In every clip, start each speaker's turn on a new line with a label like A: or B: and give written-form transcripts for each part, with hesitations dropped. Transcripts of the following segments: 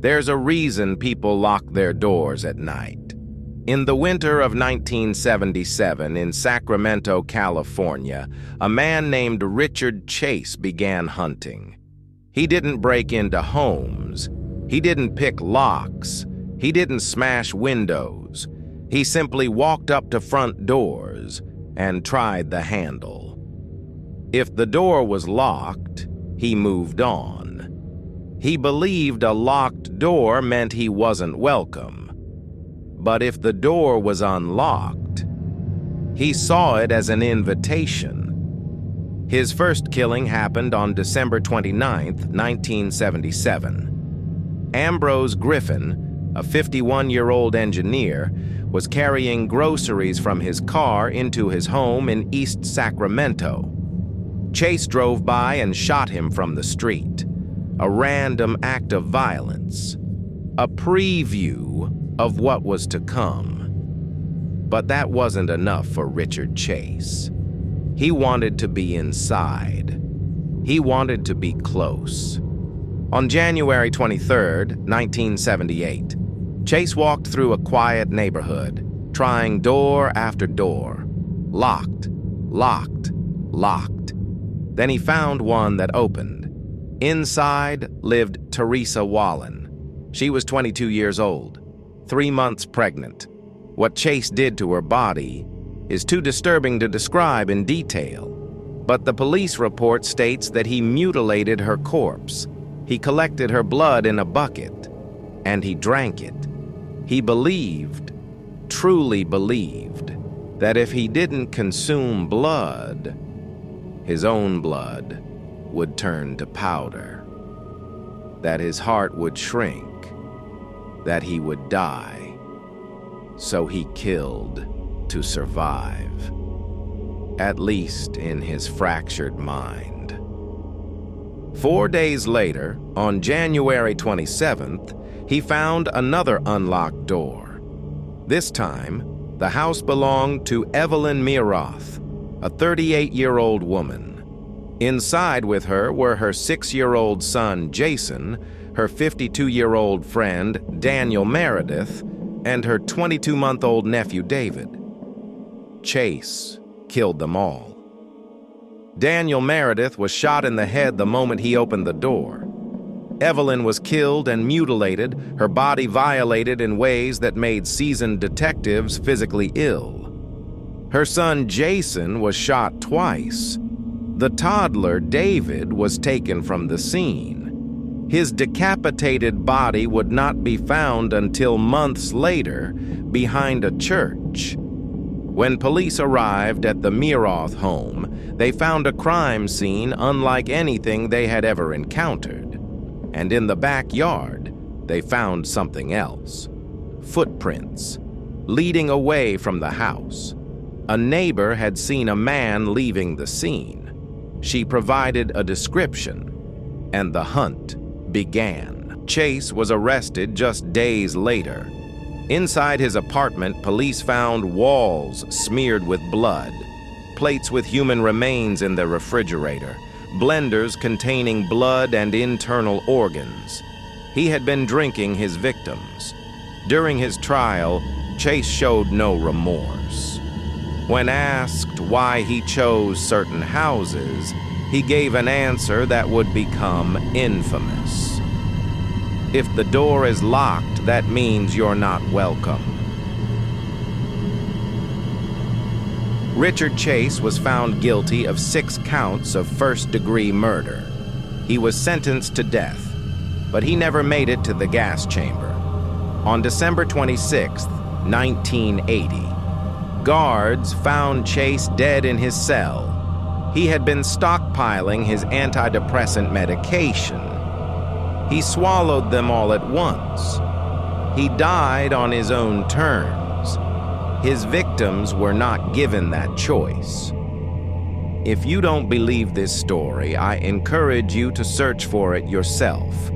A: There's a reason people lock their doors at night. In the winter of 1977 in Sacramento, California, a man named Richard Chase began hunting. He didn't break into homes. He didn't pick locks. He didn't smash windows. He simply walked up to front doors and tried the handle. If the door was locked, he moved on. He believed a locked door meant he wasn't welcome. But if the door was unlocked, he saw it as an invitation. His first killing happened on December 29, 1977. Ambrose Griffin, a 51-year-old engineer, was carrying groceries from his car into his home in East Sacramento. Chase drove by and shot him from the street. A random act of violence. A preview of what was to come. But that wasn't enough for Richard Chase. He wanted to be inside. He wanted to be close. On January 23, 1978, Chase walked through a quiet neighborhood, trying door after door. Locked, locked, locked. Then he found one that opened. Inside lived Teresa Wallen. She was 22 years old. 3 months pregnant. What Chase did to her body is too disturbing to describe in detail, but the police report states that he mutilated her corpse. He collected her blood in a bucket, and he drank it. He believed, truly believed, that if he didn't consume blood, his own blood would turn to powder, that his heart would shrink, that he would die. So he killed to survive, at least in his fractured mind. 4 days later, on January 27th, he found another unlocked door. This time, the house belonged to Evelyn Meroth, a 38-year-old woman. Inside with her were her 6-year-old son, Jason, her 52-year-old friend, Daniel Meredith, and her 22-month-old nephew, David. Chase killed them all. Daniel Meredith was shot in the head the moment he opened the door. Evelyn was killed and mutilated, her body violated in ways that made seasoned detectives physically ill. Her son, Jason, was shot twice. The toddler, David, was taken from the scene. His decapitated body would not be found until months later behind a church. When police arrived at the Meroth home, they found a crime scene unlike anything they had ever encountered. And in the backyard, they found something else. Footprints, leading away from the house. A neighbor had seen a man leaving the scene. She provided a description, and the hunt began. Chase was arrested just days later. Inside his apartment, police found walls smeared with blood, plates with human remains in the refrigerator, blenders containing blood and internal organs. He had been drinking his victims. During his trial, Chase showed no remorse. When asked why he chose certain houses, he gave an answer that would become infamous. If the door is locked, that means you're not welcome. Richard Chase was found guilty of 6 counts of first-degree murder. He was sentenced to death, but he never made it to the gas chamber. On December 26, 1980, guards found Chase dead in his cell. He had been stockpiling his antidepressant medication. He swallowed them all at once. He died on his own terms. His victims were not given that choice. If you don't believe this story, I encourage you to search for it yourself.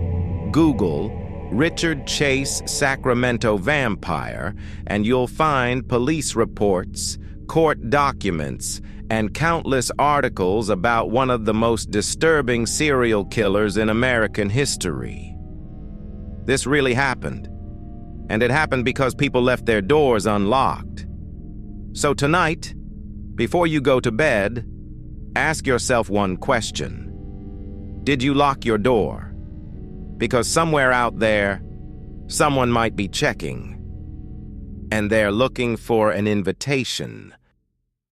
A: Google Richard Chase Sacramento Vampire, and you'll find police reports, court documents, and countless articles about one of the most disturbing serial killers in American history. This really happened. And it happened because people left their doors unlocked. So tonight, before you go to bed, ask yourself one question. Did you lock your door? Because somewhere out there, someone might be checking, and they're looking for an invitation